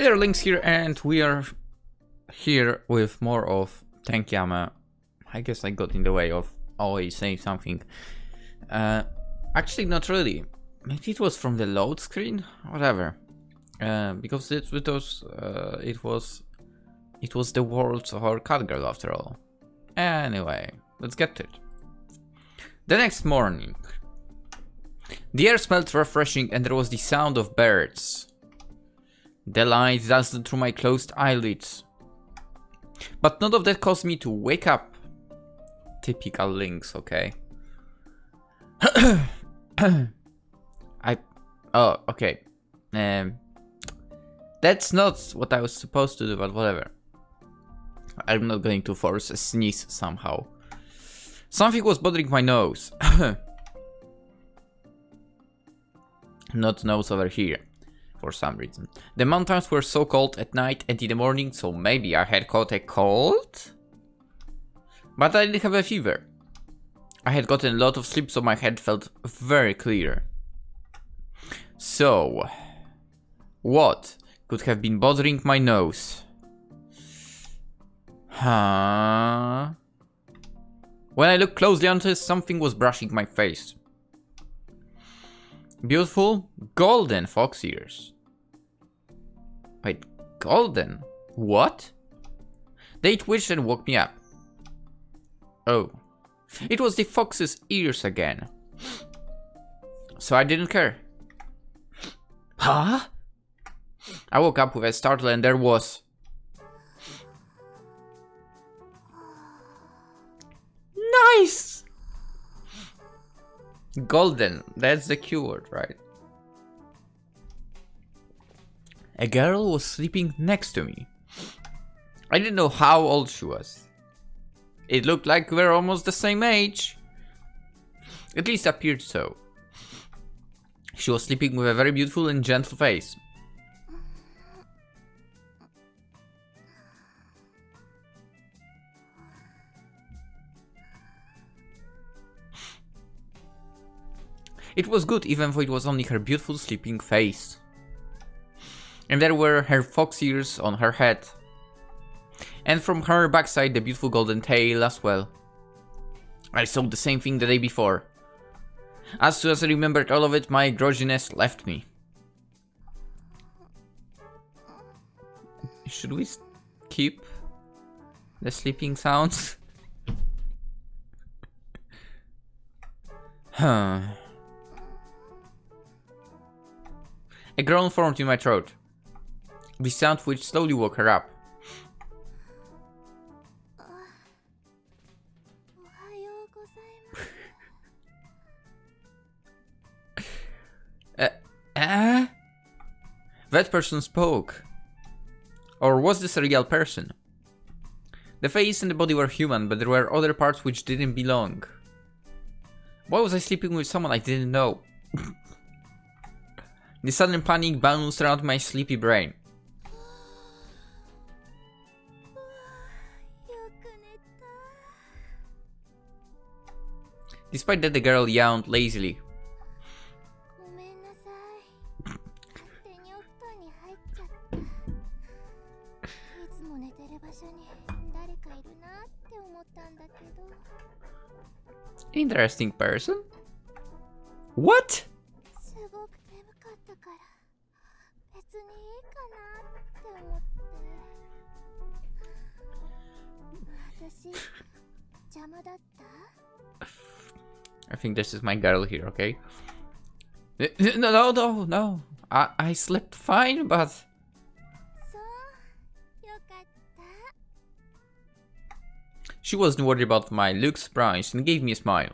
Hi there, Lynx here, and we are here with more of Tenkiame. I guess I got in the way of always saying something. Actually, not really. Maybe it was from the load screen, whatever. Because it was the world of our cat girl after all. Anyway, let's get to it. The next morning, the air smelled refreshing, and there was the sound of birds. The light dazzled through my closed eyelids, but none of that caused me to wake up. Typical Lynx, okay? Oh, okay. That's not what I was supposed to do, but whatever. I'm not going to force a sneeze somehow. Something was bothering my nose. Not nose over here. For some reason. The mountains were so cold at night and in the morning, so maybe I had caught a cold? But I didn't have a fever. I had gotten a lot of sleep, so my head felt very clear. So, what could have been bothering my nose? Huh? When I looked closely onto it, something was brushing my face. Beautiful golden fox ears. Wait, golden? What? They twitched and woke me up. Oh. It was the fox's ears again. So I didn't care. Huh? I woke up with a startle and there was... Nice! Golden, that's the keyword, right? A girl was sleeping next to me. I didn't know how old she was. It looked like we were almost the same age. At least appeared so. She was sleeping with a very beautiful and gentle face. It was good, even though it was only her beautiful sleeping face. And there were her fox ears on her head. And from her backside the beautiful golden tail as well. I saw the same thing the day before. As soon as I remembered all of it, my grogginess left me. Should we skip the sleeping sounds? Huh. A groan formed in my throat. The sound which slowly woke her up. That person spoke. Or was this a real person? The face and the body were human, but there were other parts which didn't belong. Why was I sleeping with someone I didn't know? The sudden panic bounced around my sleepy brain. Despite that, the girl yawned lazily. Interesting person? What? I think this is my girl here, okay? No. I slept fine, but... She wasn't worried about my look, surprise, and gave me a smile.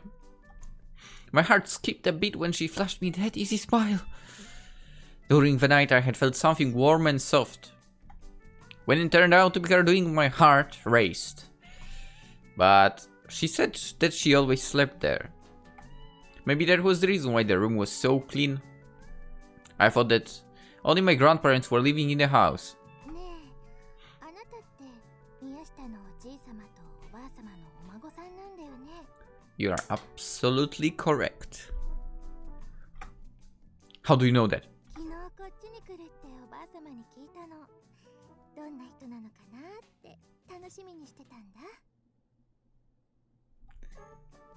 My heart skipped a bit when she flashed me that easy smile. During the night I had felt something warm and soft. When it turned out to be her doing, my heart raced. But she said that she always slept there. Maybe that was the reason why the room was so clean. I thought that only my grandparents were living in the house. You are absolutely correct. How do you know that? どんな人なのかなって楽しみにしてたんだ。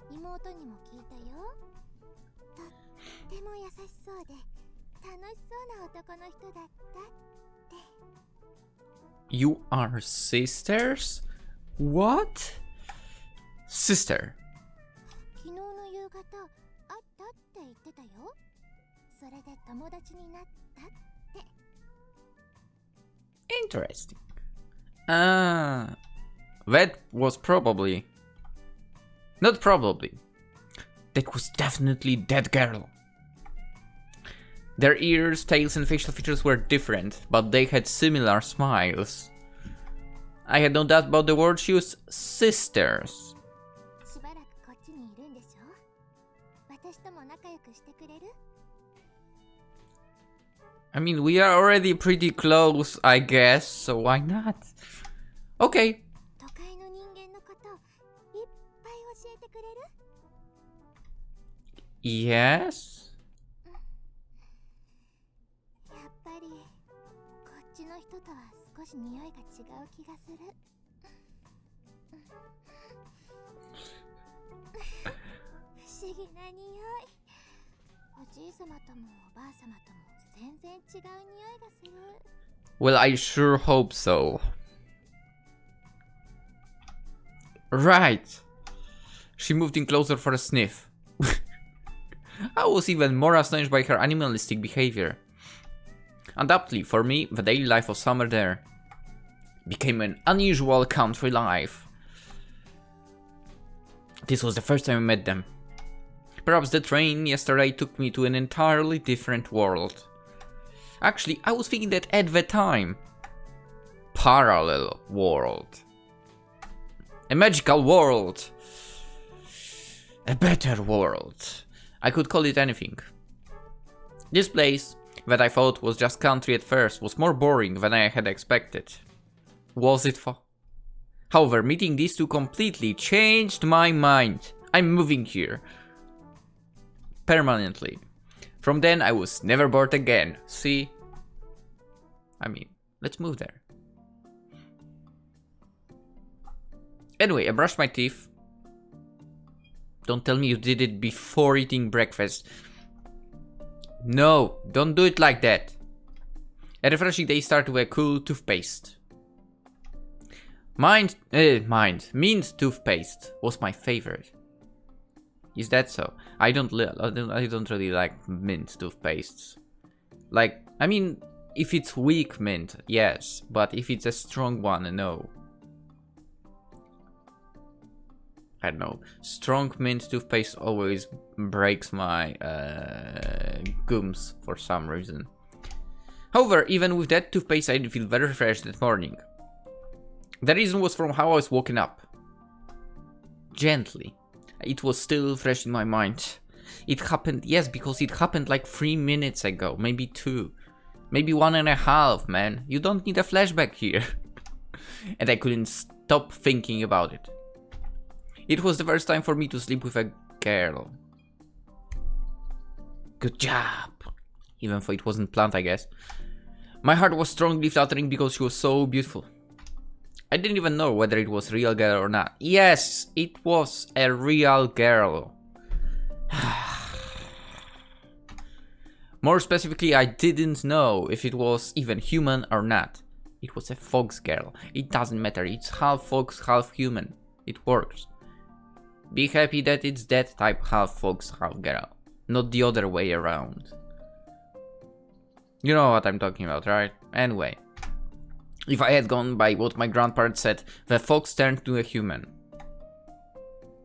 妹にも聞いたよ。とっても優しそうで楽しそうな男の人だったって。 You are sisters? What? Sister. 昨日の夕方会ったって言ってたよ。それで友達になったって。 Interesting. That was probably... Not probably. That was definitely that girl. Their ears, tails and facial features were different, but they had similar smiles. I had no doubt about the word she used, sisters. しばらくこっちにいるんでしょ。私とも仲良くしてくれる？ I mean, we are already pretty close, I guess, so why not? Okay. 都会の人間のこといっぱい教えてくれる？ Yes? やっぱりこっちの人とは少し匂いが違う気がする。不思議な匂い。おじいさまともおばあさまとも全然違う匂いがする。 Well, I sure hope so. Right. She moved in closer for a sniff. I was even more astonished by her animalistic behavior. Undoubtedly, for me, the daily life of summer there became an unusual country life. This was the first time I met them. Perhaps the train yesterday took me to an entirely different world. Actually, I was thinking that at the time. Parallel world. A magical world. A better world. I could call it anything. This place, that I thought was just country at first, was more boring than I had expected. Was it for? However, meeting these two completely changed my mind. I'm moving here. Permanently. From then, I was never bored again. See? I mean, let's move there. Anyway, I brushed my teeth. Don't tell me you did it before eating breakfast. No, don't do it like that. A refreshing day started with a cool toothpaste. Mint toothpaste was my favorite. Is that so? I don't really like mint toothpastes. Like, I mean, if it's weak mint, yes, but if it's a strong one, no. I don't know. Strong mint toothpaste always breaks my gums for some reason. However, even with that toothpaste, I didn't feel very fresh that morning. The reason was from how I was woken up. Gently. It was still fresh in my mind. It happened, yes, because it happened like 3 minutes ago, maybe 2. Maybe 1.5, man. You don't need a flashback here. And I couldn't stop thinking about it. It was the first time for me to sleep with a girl. Good job. Even though it wasn't planned, I guess. My heart was strongly fluttering because she was so beautiful. I didn't even know whether it was a real girl or not. Yes, it was a real girl. More specifically, I didn't know if it was even human or not. It was a fox girl. It doesn't matter. It's half fox, half human. It works. Be happy that it's that type, half fox, half girl. Not the other way around. You know what I'm talking about, right? Anyway. If I had gone by what my grandparents said, the fox turned to a human.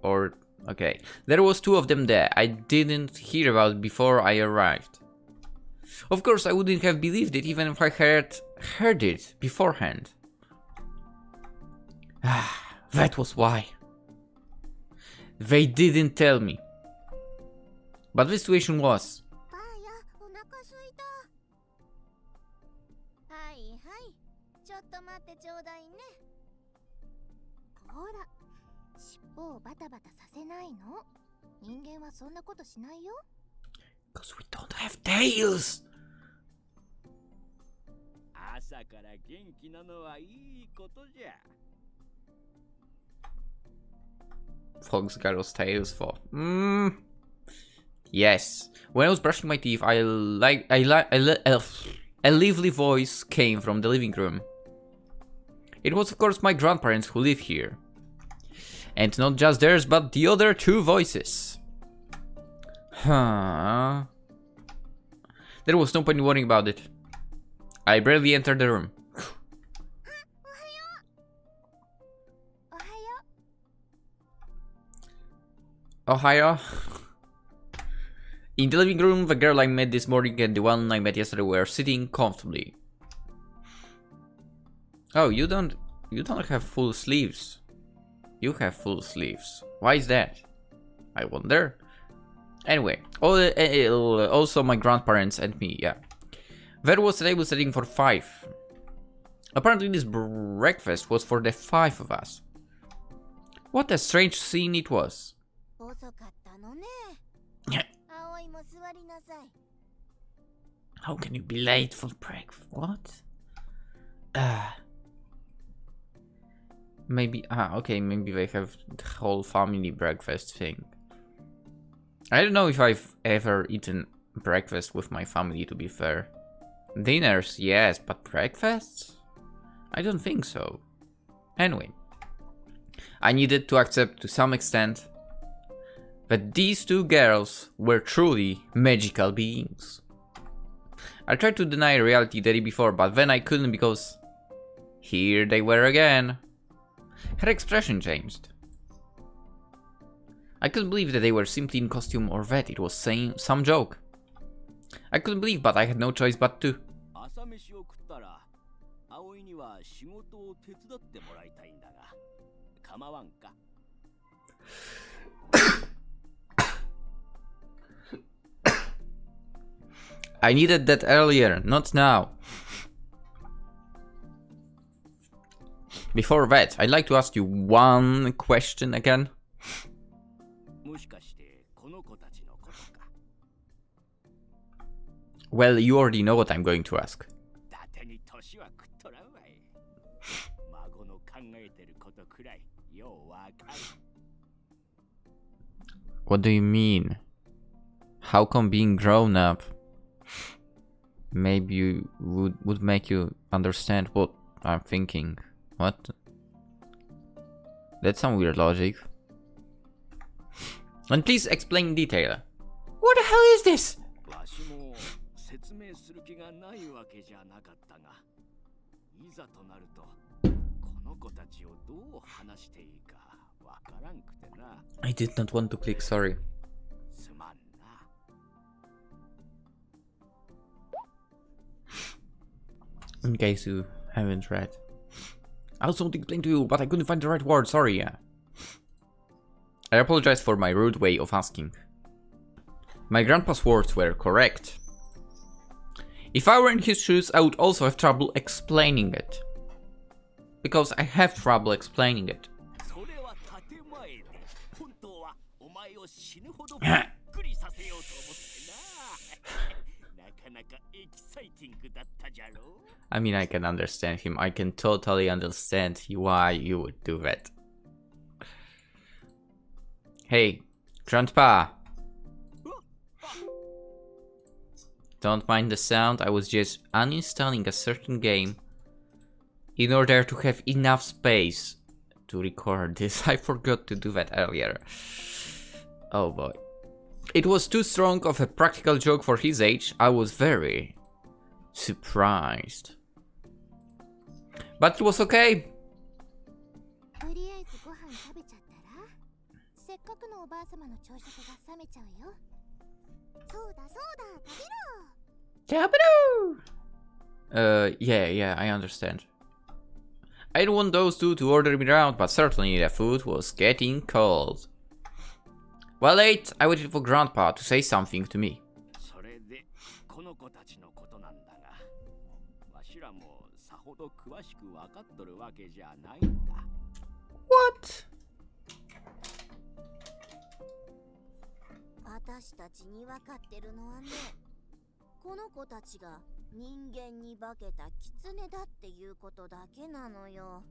Or, okay. There was 2 of them there. I didn't hear about it before I arrived. Of course, I wouldn't have believed it even if I heard it beforehand. That was why. They didn't tell me. But the situation was... Because we don't have tails. Fox Girl's tales for. Yes. When I was brushing my teeth, a lively voice came from the living room. It was, of course, my grandparents who live here. And not just theirs, but the other two voices. Huh. There was no point in worrying about it. I barely entered the room. Ohio? In the living room, the girl I met this morning and the one I met yesterday were sitting comfortably. Oh, you don't have full sleeves. You have full sleeves. Why is that? I wonder. Anyway, also my grandparents and me, yeah. There was a table setting for 5. Apparently this breakfast was for the 5 of us. What a strange scene it was. How can you be late for breakfast? What? Maybe, okay, maybe they have the whole family breakfast thing. I don't know if I've ever eaten breakfast with my family, to be fair. Dinners, yes, but breakfasts? I don't think so. Anyway, I needed to accept to some extent that these two girls were truly magical beings. I tried to deny reality the day before, but then I couldn't because here they were again. Her expression changed. I couldn't believe that they were simply in costume or that it was saying some joke. I couldn't believe, but I had no choice but to. I needed that earlier, not now. Before that, I'd like to ask you one question again. Well, you already know what I'm going to ask. What do you mean? How come being grown up maybe would make you understand what I'm thinking? What? That's some weird logic. And please explain in detail. What the hell is this? I did not want to click, sorry. In case you haven't read. I also want to explain to you, but I couldn't find the right word, sorry, yeah. I apologize for my rude way of asking. My grandpa's words were correct. If I were in his shoes, I would also have trouble explaining it. Because I have trouble explaining it. I mean, I can understand him. I can totally understand why you would do that. Hey, Grandpa. Don't mind the sound, I was just uninstalling a certain game in order to have enough space to record this. I forgot to do that earlier. Oh boy. It was too strong of a practical joke for his age. I was very surprised. But it was okay. Yeah, I understand. I didn't want those two to order me around, but certainly the food was getting cold. While late, I waited for Grandpa to say something to me. What? 人間に化けた狐だっていうことだけなのよ。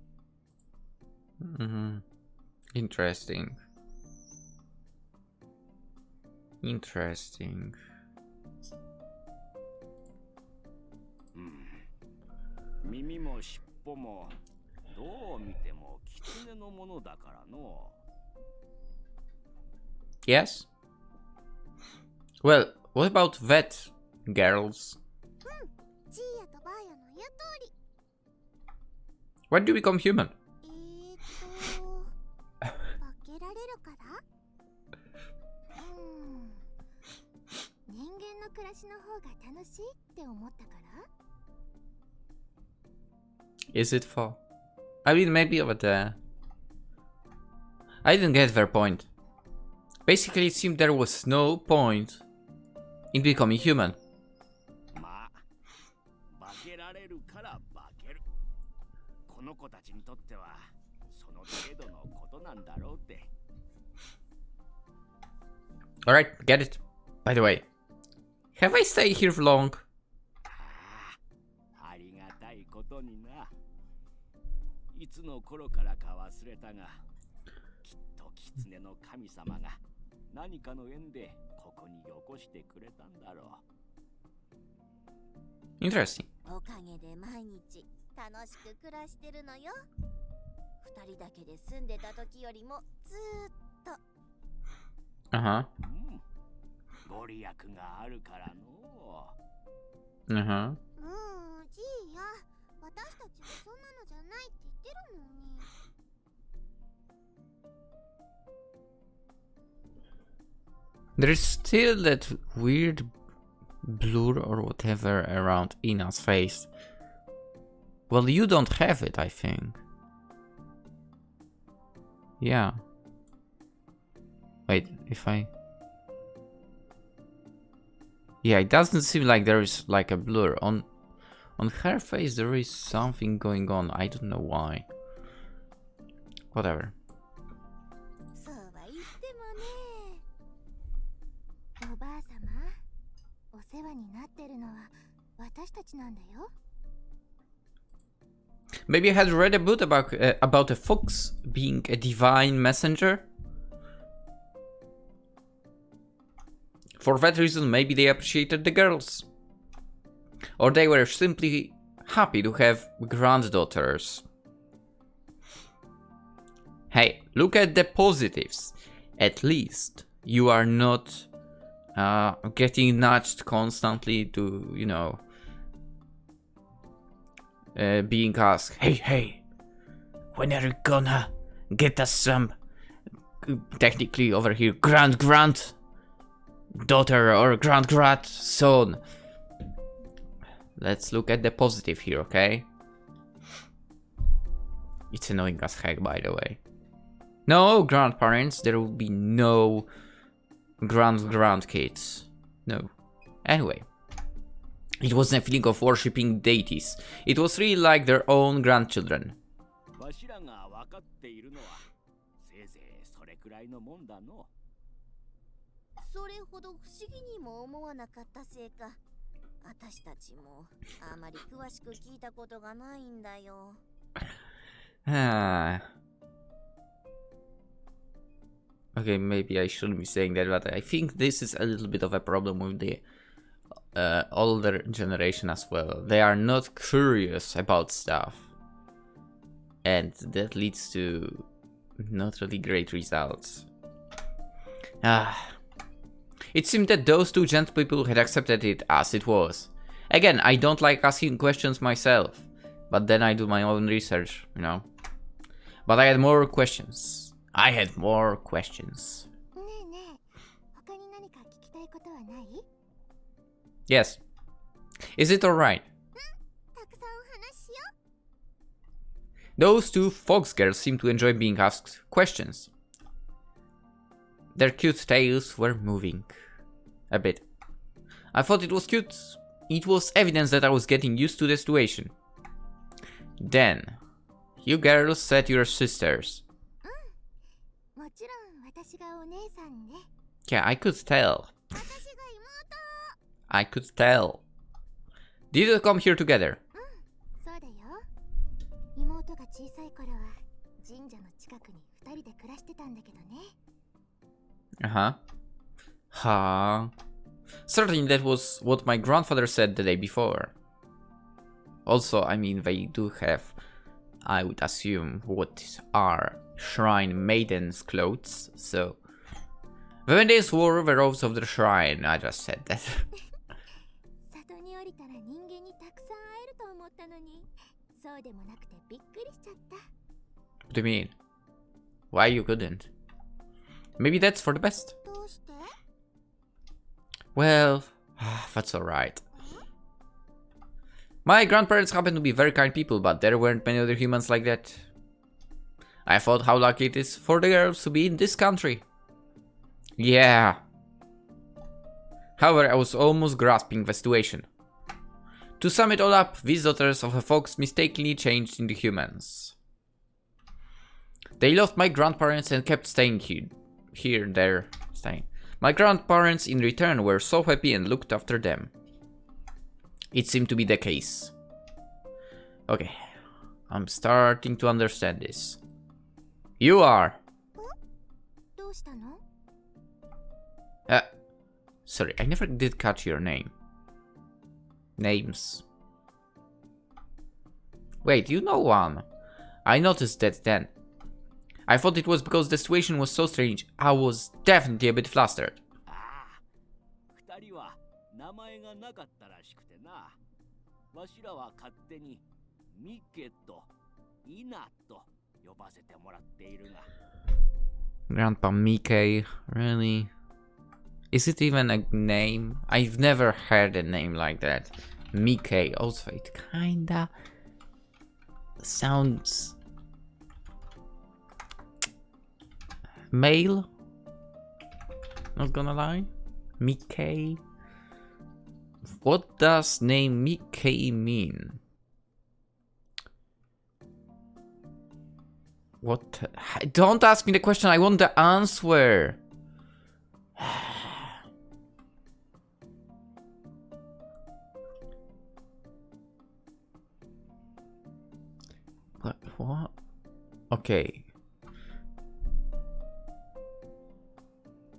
Interesting. Interesting. 耳も尻尾もどう見ても狐のものだからの。Yes? Well, what about that, girls? ジーヤとバーヤの言う通り。 When do you become human? 化けられるから？人間の暮らしの方が楽しいって思ったから？ Is it for? I mean, maybe over there. I didn't get their point. Basically, it seemed there was no point in becoming human. まあ、化けられるから化ける。この子たちにとってはその程度のことなんだろうって。Alright, get it. By the way, have I stayed here for long? ありがたいことにな。いつの頃からか忘れたが、きっと狐の神様が何かの縁でここによこしてくれたんだろう。Interesting. おかげで毎日楽しく暮らしてるのよ。二人だけで住んでた時よりもずーっと。ご利益があるからの。ジーや、私たちはそんなのじゃないって言ってるのに。There's still that weird blur or whatever around Ina's face. Well, you don't have it, I think. Yeah. Wait, if I... Yeah, it doesn't seem like there is like a blur. On her face there is something going on. I don't know why. Whatever. そうは言ってもね。おばあさま、お世話になってるのは私たちなんだよ。 Maybe I had read a book about a fox being a divine messenger. For that reason, maybe they appreciated the girls. Or they were simply happy to have granddaughters. Hey, look at the positives. At least you are not getting nudged constantly to, you know, being asked, hey, when are you gonna get us some, technically over here, daughter or son? Let's look at the positive here, okay? It's annoying as heck, by the way. No grandparents, there will be no grandkids. No. Anyway. It wasn't a feeling of worshipping deities. It was really like their own grandchildren. わしらが分かっているのはせいぜいそれくらいのもんだの。それほど不思議にも思わなかったせいか、私たちもあまり詳しく聞いたことがないんだよ。Okay, maybe I shouldn't be saying that, but I think this is a little bit of a problem with the older generation as well. They are not curious about stuff, and that leads to not really great results. It seemed that those two gentle people had accepted it as it was. Again, I don't like asking questions myself, but then I do my own research, you know. But I had more questions. Yes. Is it alright? Those two fox girls seem to enjoy being asked questions. Their cute tails were moving. A bit. I thought it was cute. It was evidence that I was getting used to the situation. Then, you girls said you're sisters. Yeah, I could tell. I could tell. Did you come here together? そうだよ。妹が小さい頃は神社の近くに2人で暮らしてたんだけどね。Uh-huh. Certainly that was what my grandfather said the day before. Also, I mean, they do have, I would assume, what are shrine maidens' clothes, so... When they wore the robes of the shrine, I just said that. 里に降りたら人間にたくさん会えると思ったのに、そうでもなくてびっくりしちゃった。 What do you mean? Why you couldn't? Maybe that's for the best. どうして？ Well, that's alright. My grandparents happened to be very kind people, but there weren't many other humans like that. I thought how lucky it is for the girls to be in this country. Yeah. However, I was almost grasping the situation. To sum it all up, these daughters of the folks mistakenly changed into humans. They loved my grandparents and kept staying staying. My grandparents in return were so happy and looked after them. It seemed to be the case. Okay, I'm starting to understand this. You are. どうしたの？ Sorry, I never did catch your name. Names. Wait, you know one. I noticed that then. I thought it was because the situation was so strange. I was definitely a bit flustered. 二人は名前がなかったらしくてな。わしらは勝手にミケとイナと呼ばせてもらっているが。Grandpa Mickey, really? Is it even a name? I've never heard a name like that. Mickey. Also, it kinda sounds male. Not gonna lie. Mickey. What does name Mickey mean? What? Don't ask me the question. I want the answer. What? Okay.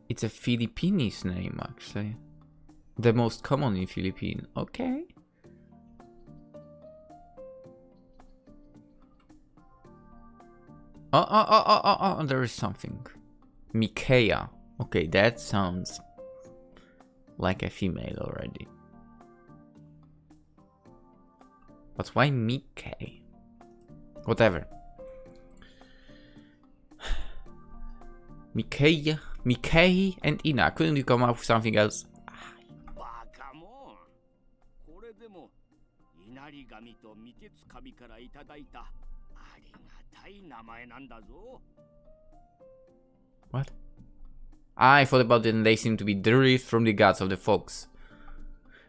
It's a Filipinese name, actually. The most common in Philippines. Okay. Oh, there is something. Mikeya. Okay, that sounds like a female already. But why Mickey? Whatever. Mickey and Ina. Couldn't you come up with something else? バカもん。これでも稲荷神と御鉄神からいただいたありがたい名前なんだぞ。What? I thought about it and they seem to be derived from the gods of the folks.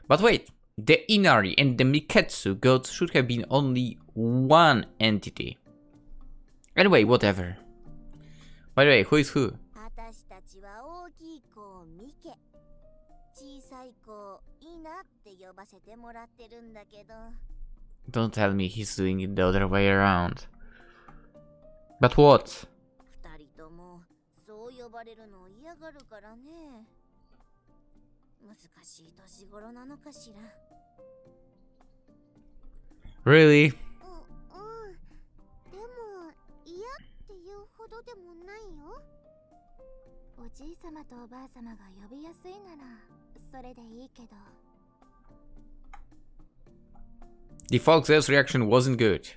But wait, the Inari and the Miketsu gods should have been only one entity. Anyway, whatever. By the way, who is who? 私たちは大きい子をミケ、小さい子をイナって呼ばせてもらってるんだけど。 Don't tell me he's doing it the other way around. But what? 二人ともそう呼ばれるのを嫌がるからね。難しい年頃なのかしら。Really? でも嫌っていうほどでもないよ。おじいさまとおばあさまが呼びやすいならそれでいいけど。 The Fox's reaction wasn't good.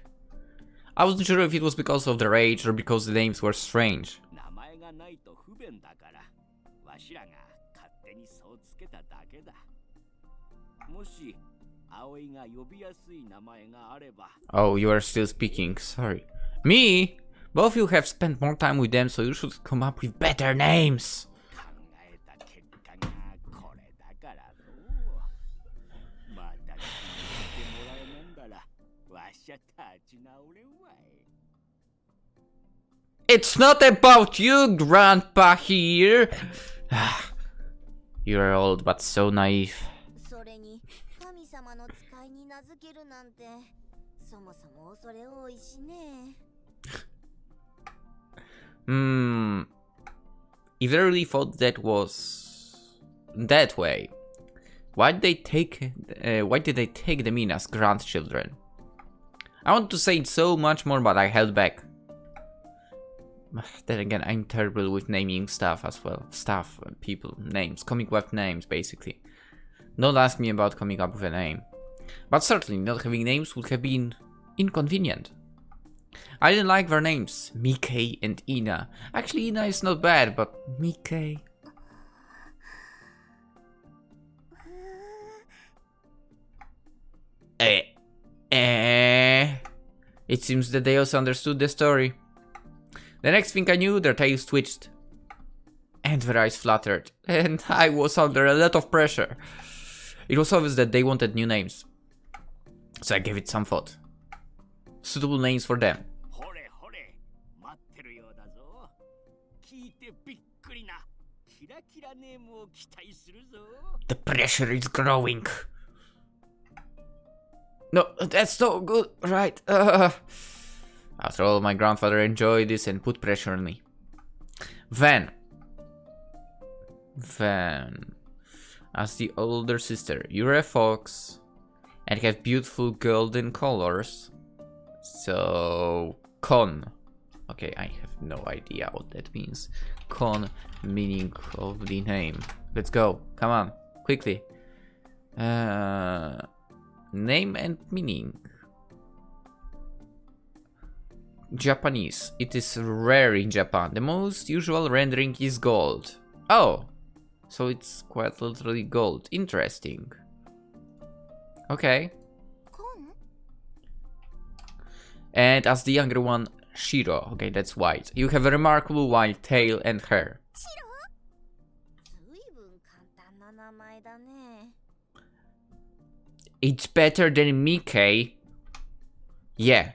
I wasn't sure if it was because of their age or because the names were strange. 名前がないと不便だから、わしらが勝手にそうつけただけだ。もし葵が呼びやすい名前があれば。Oh, you are still speaking. Sorry. Me? Both of you have spent more time with them, so you should come up with better names. 考えた結果がこれだからの。また気にしてもらえなんだら、わしゃ立ち直れんわい。It's not about you, Grandpa here. You're old but so naive. それに神様の使いに名付けるなんてそもそも恐れ多いしね。If they really thought that was that way, why did they take them in as grandchildren? I want to say so much more, but I held back. Then again, I'm terrible with naming stuff as well. Stuff, people, names, coming with names, basically. Don't ask me about coming up with a name. But certainly not having names would have been inconvenient. I didn't like their names, Mickey and Ina. Actually, Ina is not bad, but Mickey... It seems that they also understood the story. The next thing I knew, their tails twitched. And their eyes fluttered. And I was under a lot of pressure. It was obvious that they wanted new names. So I gave it some thought. Suitable names for them. The pressure is growing. No, that's so good, right? After all, my grandfather enjoyed this and put pressure on me. Van. As the older sister, you're a fox and have beautiful golden colors. So, Con. Okay, I have no idea what that means. Con, meaning of the name. Let's go. Come on, quickly. Name and meaning. Japanese. It is rare in Japan. The most usual rendering is gold. Oh, so it's quite literally gold. Interesting. Okay. And as the younger one, Shiro. Okay, that's white. You have a remarkable white tail and hair. It's better than Mickey. Yeah.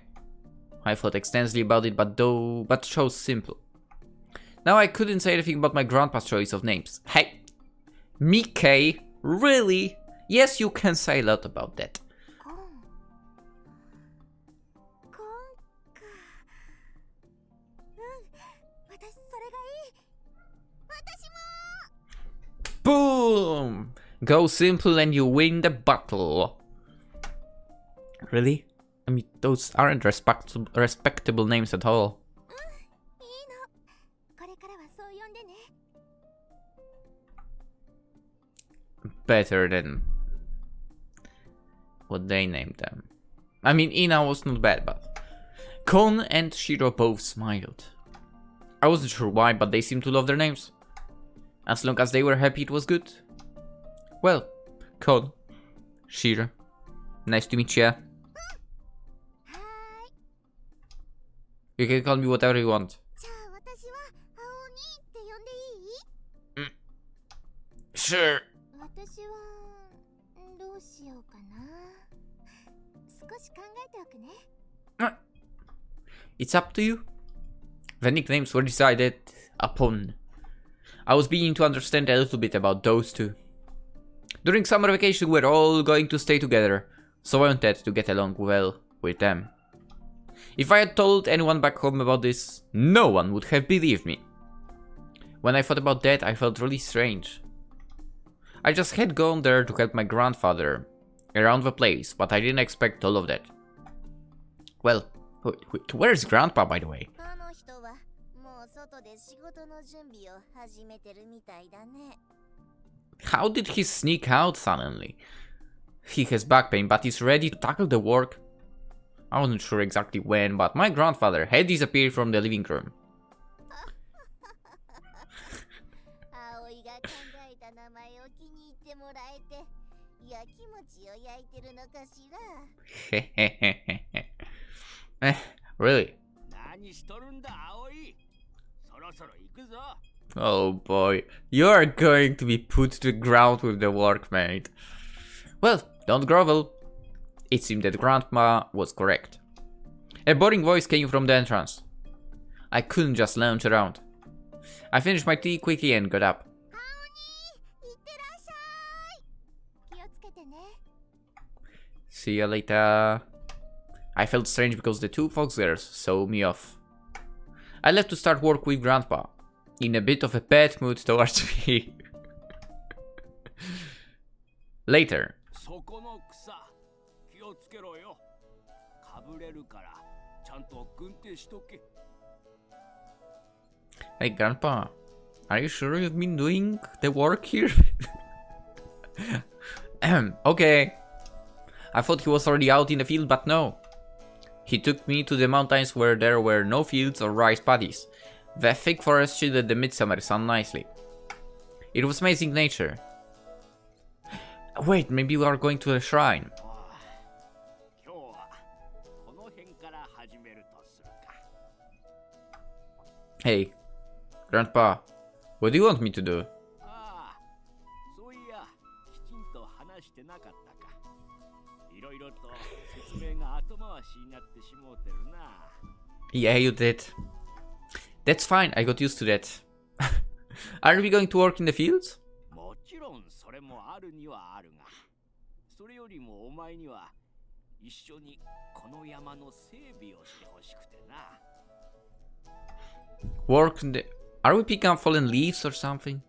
I thought extensively about it, but chose simple. Now I couldn't say anything about my grandpa's choice of names. Hey, Mickey? Really? Yes, you can say a lot about that. Boom! Go simple and you win the battle. Really? I mean, those aren't respectable names at all. Better than what they named them. I mean, Ina was not bad, but Kon and Shiro both smiled. I wasn't sure why, but they seemed to love their names. As long as they were happy, it was good. Well, Kon, Shiro, nice to meet ya. You can call me whatever you want. Sure. It's up to you. The nicknames were decided upon. I was beginning to understand a little bit about those two. During summer vacation, we're all going to stay together, so I wanted to get along well with them. If I had told anyone back home about this, no one would have believed me. When I thought about that, I felt really strange. I just had gone there to help my grandfather around the place, but I didn't expect all of that. Well, where's Grandpa, by the way? How did he sneak out suddenly? He has back pain, but he's ready to tackle the work. I wasn't sure exactly when, but my grandfather had disappeared from the living room. Really? Oh boy, you're going to be put to the ground with the work, mate. Well, don't grovel. It seemed that Grandma was correct. A boring voice came from the entrance. I couldn't just lounge around. I finished my tea quickly and got up. See ya later. I felt strange because the two fox girls saw me off. I left to start work with Grandpa, in a bit of a bad mood towards me. Later. そこの草気をつけろよ。かぶれるからちゃんと軍手しとけ。 Hey Grandpa, are you sure you've been doing the work here? Okay. I thought he was already out in the field, but no. He took me to the mountains where there were no fields or rice paddies. The thick forest shielded the midsummer sun nicely. It was amazing nature. Wait, maybe we are going to the shrine. 今日はこの辺から始めるとするか。 Hey, Grandpa, what do you want me to do? ああ、そういや、きちんと話してなかったか。いろいろと説明が後回しになってしもうてるな。Yeah, you did. That's fine, I got used to that. Are we going to work in the fields? もちろんそれもあるにはあるが、それよりもお前には一緒にこの山の整備をしてほしくてな。 Work in the... Are we picking up fallen leaves or something?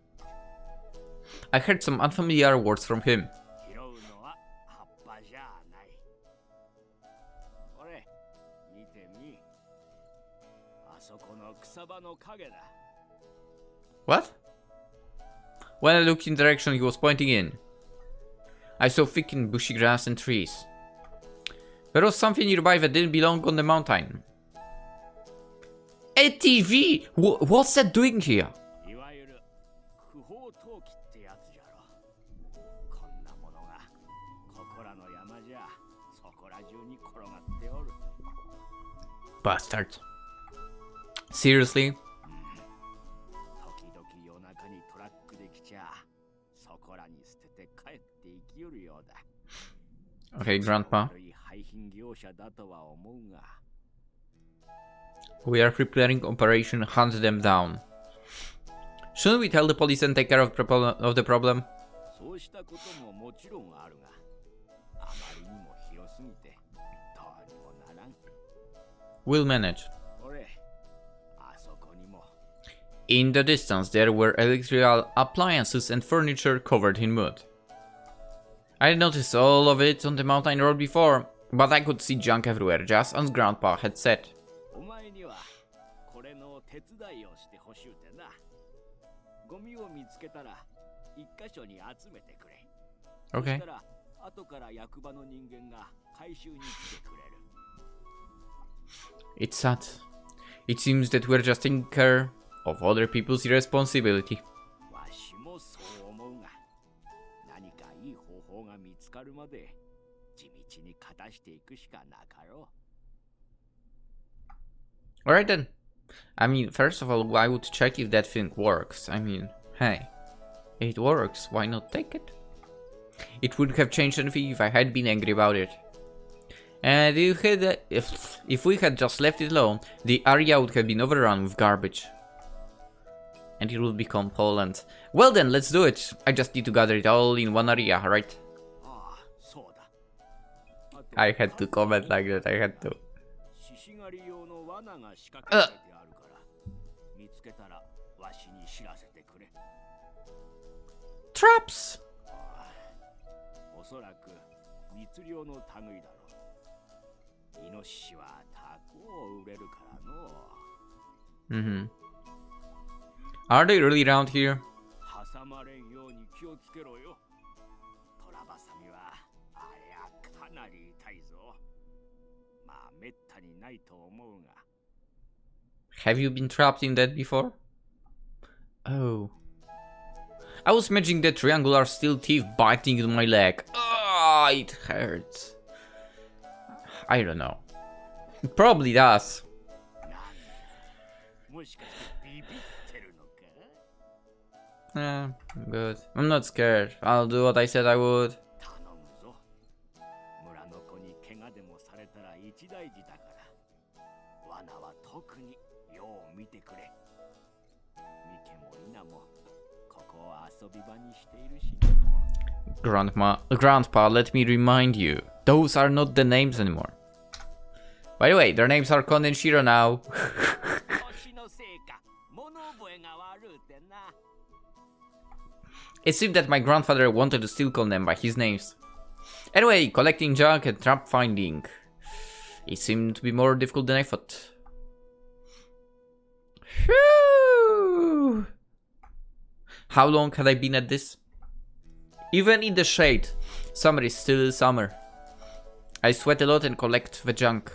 I heard some unfamiliar words from him. 拾うのは葉っぱじゃない。これ、見てみ。あそこの草場の影だ。 What? When I looked in the direction he was pointing in, I saw thick and bushy grass and trees. There was something nearby that didn't belong on the mountain. A TV! What's that doing here? いわゆる不法投棄ってやつじゃろ。こんなものがここらの山じゃそこら中に転がっておる。 Bastard. Seriously? 時々夜中にトラックで来ちゃそこらに捨てて帰って生きよるようだ。 Okay, Grandpa. 悪い廃品業者だとは思うが。 We are preparing Operation Hunt Them Down. Shouldn't we tell the police and take care of the problem? そうしたことももちろんあるが、あまりにも広すぎてどうにもならん。 We'll manage. 俺、あそこにも。 In the distance, there were electrical appliances and furniture covered in mud. I had noticed all of it on the mountain road before, but I could see junk everywhere, just as Grandpa had said. お前にはこれの手伝いをしてほしゅうてな。ゴミを見つけたら一箇所に集めてくれ。 Okay. そしたら後から役場の人間が回収に来てくれる。 It's sad. It seems that we're just taking care of other people's irresponsibility. わしもそう思うが、何かいい方法が見つかるまで地道に片していくしかなかろう。 Alright then. I mean, first of all, I would check if that thing works. I mean, hey, it works, why not take it? It wouldn't have changed anything if I had been angry about it. And if we had just left it alone, the area would have been overrun with garbage. And it would become Poland. Well then, let's do it. I just need to gather it all in one area, right? ああ、そうだ。あと I had to comment like that, I had to. 獅子狩り用の罠が仕掛けられてあるから、見つけたらわしに知らせてくれ。 Traps! おそらく密漁の類だろう。イノシシはタコを売れるからの。 Mm-hmm. Are they really around here? 挟まれんように気をつけろよ。トラバサミはあれはかなり痛いぞ。まあめったにないと思うが。 Have you been trapped in that before? Oh. I was imagining the triangular steel teeth biting into my leg. Ah, it hurts. I don't know. It probably does. もしかしてビビってるのか？ Good. I'm not scared. I'll do what I said I would. 頼むぞ。村の子に怪我でもされたら一大事だから。罠は特によう見てくれ。ミケもイナもここを遊び場にしているし。Grandpa, let me remind you. Those are not the names anymore. By the way, their names are Kon and Shiro now. 年のせいか物覚えが悪うてな。 It seemed that my grandfather wanted to still call them by his names. Anyway, collecting junk and trap finding. It seemed to be more difficult than I thought. Phew. How long had I been at this? Even in the shade, summer is still summer. I sweat a lot and collect the junk.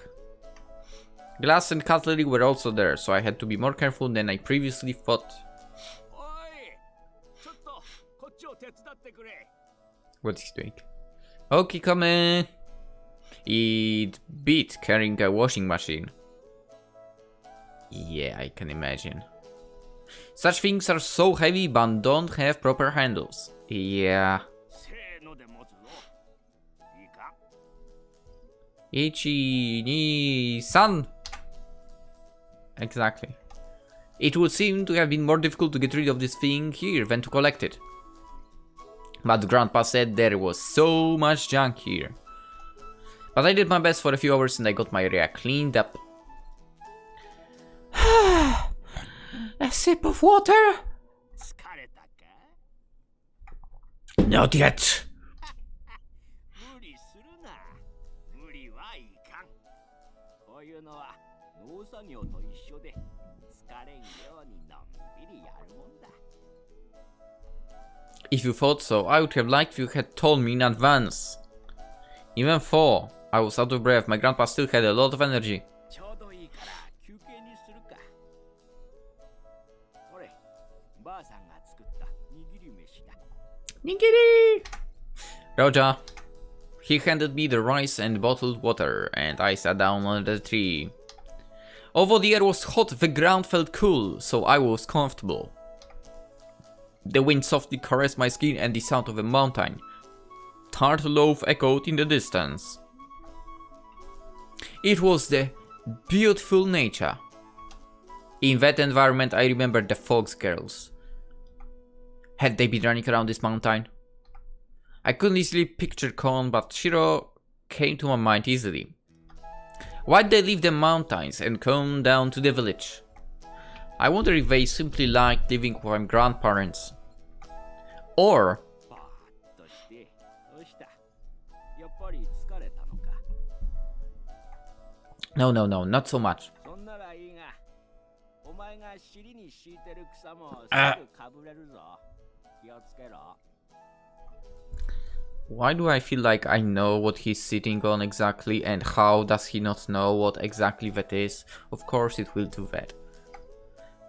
Glass and cutlery were also there, so I had to be more careful than I previously thought. おい、ちょっとこっちを手伝ってくれ。 What's he doing? Okay, come in. It beat carrying a washing machine. Yeah, I can imagine. Such things are so heavy but don't have proper handles. Yeah. せーので持つぞ。いいか。 Ichi, ni, san. Exactly. It would seem to have been more difficult to get rid of this thing here than to collect it. But Grandpa said there was so much junk here. But I did my best for a few hours and I got my area cleaned up. A sip of water? 疲れたか？ Not yet. 無理するな。無理はいかん。こういうのは農作業と一緒で疲れんようにのんびりやるもんだ。 If you thought so, I would have liked if you had told me in advance. Even though I was out of breath, my grandpa still had a lot of energy. ちょうどいいから休憩にするか。これ、ばあさんが作った握り飯だ。 Nigiri! Roja. He handed me the rice and bottled water, and I sat down under the tree. Although the air was hot, the ground felt cool, so I was comfortable. The wind softly caressed my skin and the sound of a mountain turtle loaf echoed in the distance. It was the beautiful nature. In that environment, I remembered the Fox girls. Had they been running around this mountain? I couldn't easily picture Kon, but Shiro came to my mind easily. Why'd they leave the mountains and come down to the village? I wonder if they simply liked living with my grandparents. Or... バーッとしてどうした？やっぱり疲れたのか。 No, not so much. そんならいいが、お前が尻に敷いてる草もすぐかぶれるぞ。気をつけろ。 Why do I feel like I know what he's sitting on exactly, and how does he not know what exactly that is? Of course it will do that.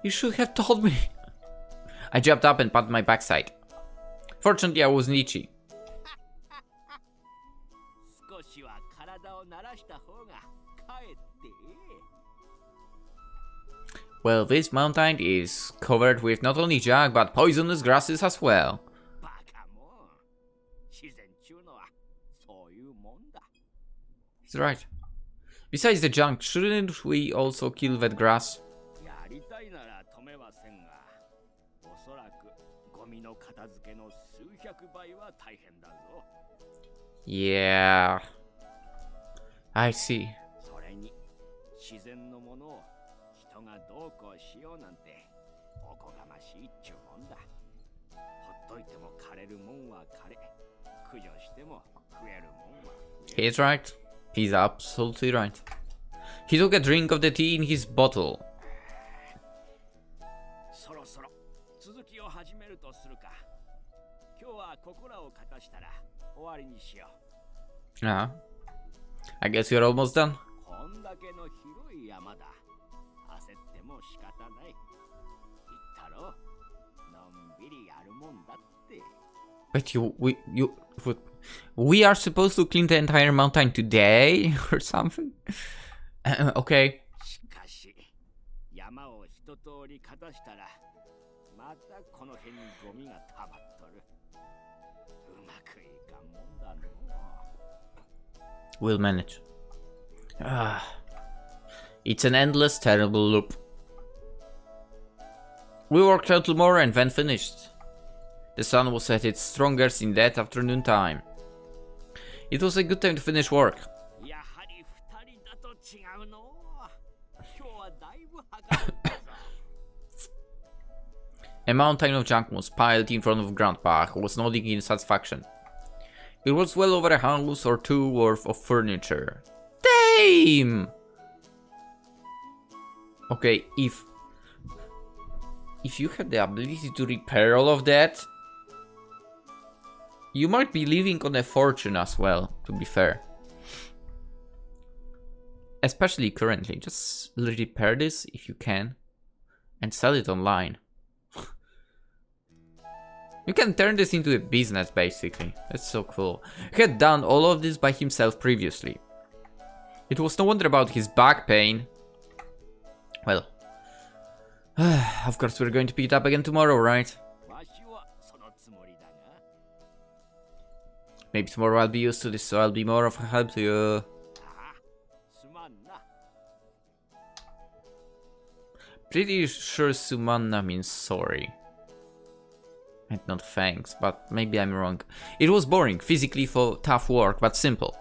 You should have told me. I jumped up and patted my backside. Fortunately, I wasn't itchy. 少しは体を慣らした方がかえってええ。 Well, this mountain is covered with not only junk, but poisonous grasses as well. バカもん。自然ちゅうのはそういうもんだ。 He's right. Besides the junk, shouldn't we also kill that grass? やりたいなら止めませんが、おそらくゴミの片付けの数百倍は大変だぞ。 Yeah. I see. それに自然のものを人がどうこうしようなんておこがましいっちゅうもんだ。ほっといても枯れるもんは枯れ、駆除しても増えるもんは増える。 He's right. He's absolutely right. He took a drink of the tea in his bottle. そろそろ続きを始めるとするか。今日はここらを片したら終わりにしよう。 Ah. I guess you're almost done. こんだけの広い山だ。焦っても仕方ない。言ったろ。のんびりやるもんだって。 But we are supposed to clean the entire mountain today or something? Okay. しかし、山を一通り片したら、またこの辺にゴミが溜まっとる。うまくいかんもんだの。 We'll manage. It's an endless, terrible loop. We worked a little more and then finished. The sun was at its strongest in that afternoon time. It was a good time to finish work. やはり二人だと違うの。今日はだいぶはかどったぞ。 A mountain of junk was piled in front of Grandpa, who was nodding in satisfaction. It was well over a house or two worth of furniture. Damn! Okay, if you have the ability to repair all of that, you might be living on a fortune as well, to be fair. Especially currently, just repair this if you can and sell it online. You can turn this into a business basically. That's so cool. He had done all of this by himself previously. It was no wonder about his back pain. Well, of course we're going to pick it up again tomorrow, right? わしはそのつもりだが。 Maybe tomorrow I'll be used to this, so I'll be more of a help to you. ああ、すまんな。 Pretty sure Sumanna means sorry. And not thanks, but maybe I'm wrong. It was boring, physically tough work, but simple.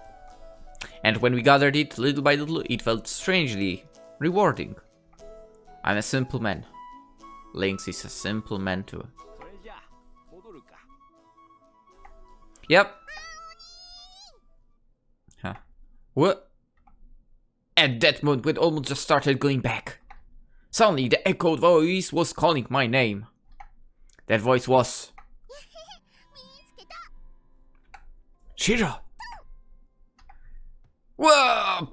And when we gathered it, little by little, it felt strangely rewarding. I'm a simple man. Lynx is a simple man too. それじゃあ戻るか。 Yep. Huh. What? At that moment, we almost just started going back. Suddenly, the echoed voice was calling my name. That voice was... 見つけた。 Shiro! Whoa!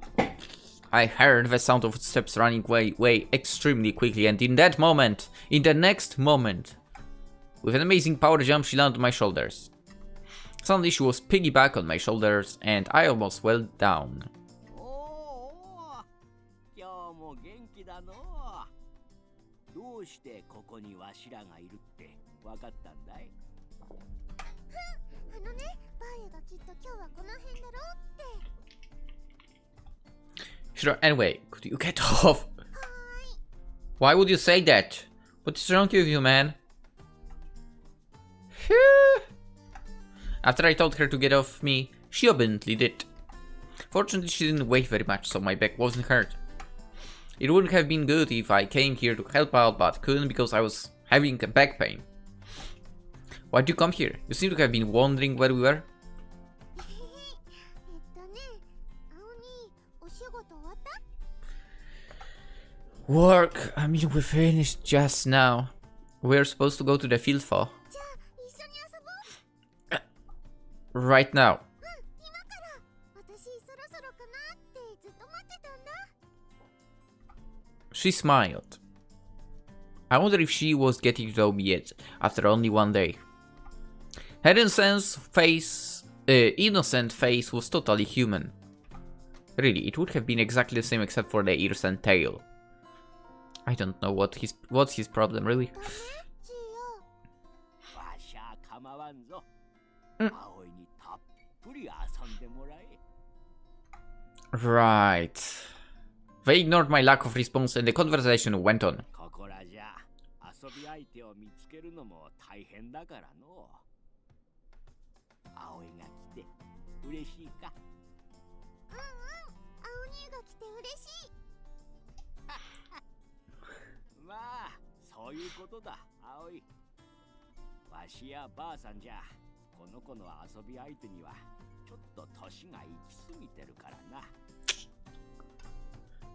I heard the sound of footsteps running way extremely quickly, and in that moment, in the next moment, with an amazing power jump, she landed on my shoulders. Suddenly, she was piggyback on my shoulders, and I almost fell down. おお、今日も元気だの。どうしてここにわしらがいるってわかったんだい？あのね、バーヤがきっと今日はこの辺だろうって。 Sure, anyway, could you get off? Why would you say that? What is wrong with you, man? Phew. After I told her to get off me, she obediently did. Fortunately, she didn't weigh very much, so my back wasn't hurt. It would have been good if I came here to help out, but couldn't because I was having a back pain. Why'd you come here? You seem to have been wondering where we were. 青にお仕事終わった？ Work? I mean, we finished just now. We're supposed to go to the field for. じゃあ一緒に遊ぼう。 Right now. 今から私そろそろかなってずっと待ってたんだ。 She smiled. I wonder if she was getting to know me yet, after only one day. Her innocent face was totally human. Really, it would have been exactly the same except for the ears and tail. I don't know what's his problem, really. ジオ。わしゃ構わんぞ。うん葵にたっぷり遊んでもらえ。 Right. They ignored my lack of response and the conversation went on. ここらじゃ遊び相手を見つけるのも大変だからの。葵が来て嬉しいか？青兄が来て嬉しい。まあそういうことだ、葵。わしやばあさんじゃこの子の遊び相手にはちょっと年が行き過ぎてるからな。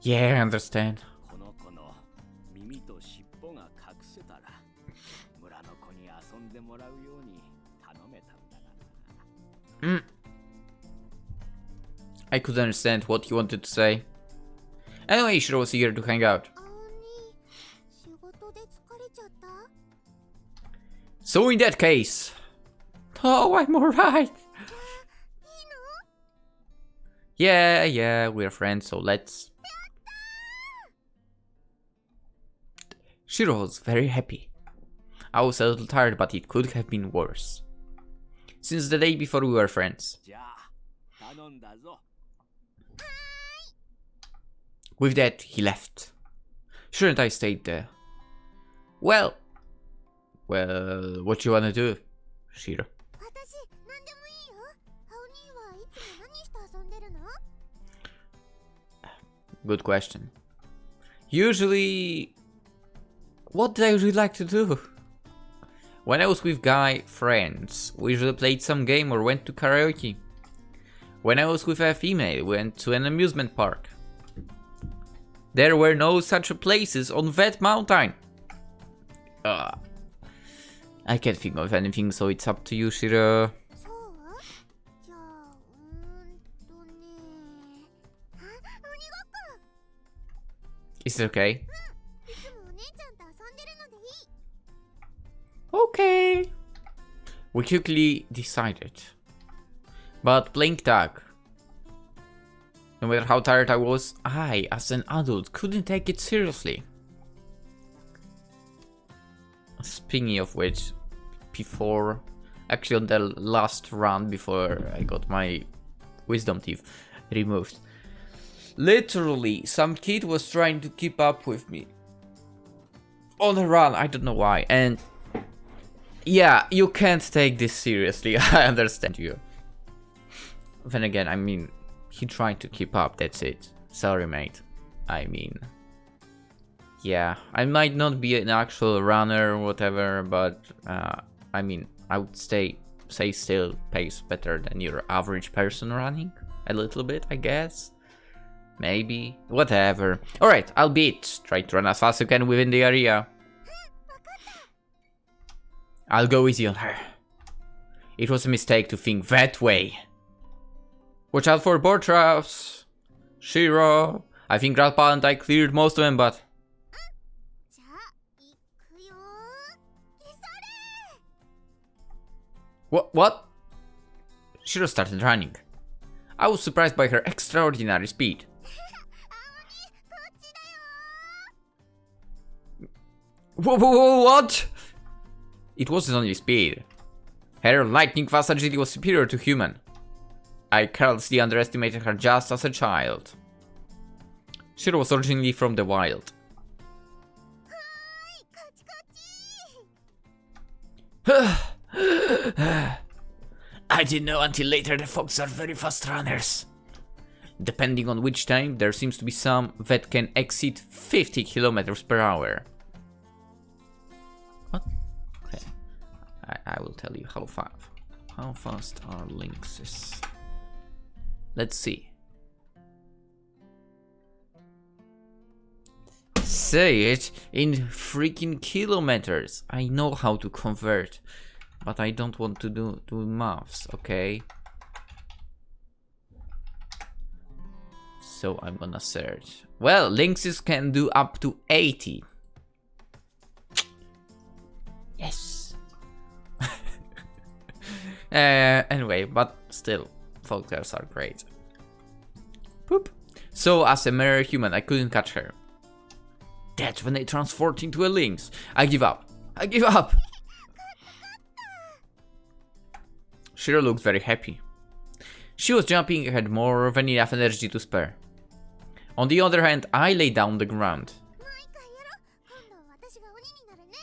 Yeah, I understand. この子の耳と尻尾が隠せたら村の子に遊んでもらうように頼めたんだがな。 I could understand what he wanted to say. Anyway, Shiro was eager to hang out. 青兄、仕事で疲れちゃった？ So in that case... Oh, I'm alright! いいの？ Yeah, we're friends, so let's... Shiro was very happy. I was a little tired, but it could have been worse. Since the day before we were friends. じゃあ頼んだぞ。 With that, he left. Shouldn't I stay there? Well, what you wanna do, Shiro? 私、何でもいいよ。青兄はいつも Good question. Usually... What did I usually like to do? When I was with guy friends, we usually played some game or went to karaoke. When I was with a female, we went to an amusement park. There were no such places on that mountain. I can't think of anything, so it's up to you, Shiro. そうじゃあねあ、鬼ごっこ Is it okay? いつもお姉ちゃんと遊んでるのでいい Okay. We quickly decided. But playing tag. No matter how tired I was, I, as an adult, couldn't take it seriously. Speaking of which, before, actually on the last run before I got my wisdom teeth removed, literally some kid was trying to keep up with me on a run. I don't know why. And yeah, you can't take this seriously. I understand you. Then again, I mean, he tried to keep up, that's it. Sorry, mate. I mean, yeah, I might not be an actual runner or whatever, but I mean, I would say still pace better than your average person running. A little bit, I guess. Maybe. Whatever. Alright, I'll beat. Try to run as fast as you can within the area. I'll go easy on her. It was a mistake to think that way. Watch out for boar traps. Shiro. I think Grandpa and I cleared most of them, but... じゃあ行くよ急れ What? Shiro started running. I was surprised by her extraordinary speed. こっちだよ What? It wasn't only speed. Her lightning-fast agility was superior to human. I carelessly underestimated her just as a child. Shiro was originally from the wild. こっち I didn't know until later that foxes are very fast runners. Depending on which time, there seems to be some that can exceed 50 kilometers per hour. What? Okay. I will tell you how fast are lynxes. Let's see. Say it in freaking kilometers. I know how to convert, but I don't want to do maths, okay? So I'm gonna search. Well, lynxes can do up to 80. Yes. Anyway, but still, foxes are great. Poop. So as a mere human, I couldn't catch her. That's when I transformed into a lynx. I give up. I give up. Shiro looked very happy. She was jumping and had more than enough energy to spare. On the other hand, I lay down on the ground. もう一回やろう今度は私が鬼になるね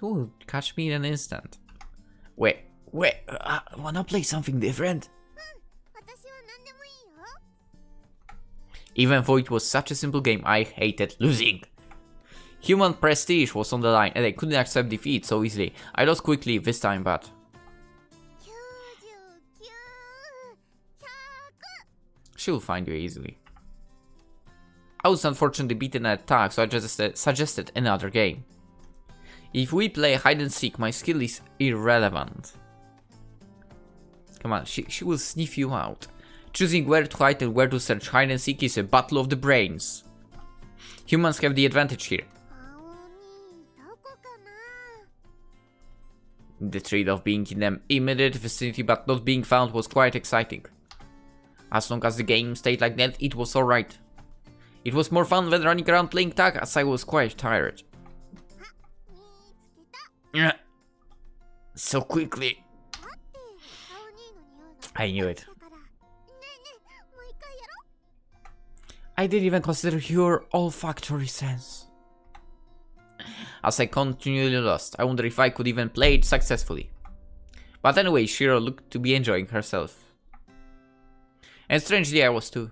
You will catch me in an instant. Wait, wanna play something different? 私は何でもいいよ Even though it was such a simple game, I hated losing. Human prestige was on the line and I couldn't accept defeat so easily. I lost quickly this time, but... 99 100 She'll find you easily. I was unfortunately beaten at attack, so I just suggested another game. If we play hide and seek, my skill is irrelevant. Come on, she will sniff you out. Choosing where to hide and where to search hide and seek is a battle of the brains. Humans have the advantage here. 青鬼どこかな The thrill of being in the immediate vicinity but not being found was quite exciting. As long as the game stayed like that, it was alright. It was more fun than running around playing tag as I was quite tired. 見つけた So quickly. だって青鬼の匂いが I knew it. だからねえねえもう一回やろ I didn't even consider your olfactory sense. As I continually lost, I wonder if I could even play it successfully. But anyway, Shiro looked to be enjoying herself. And strangely, I was too.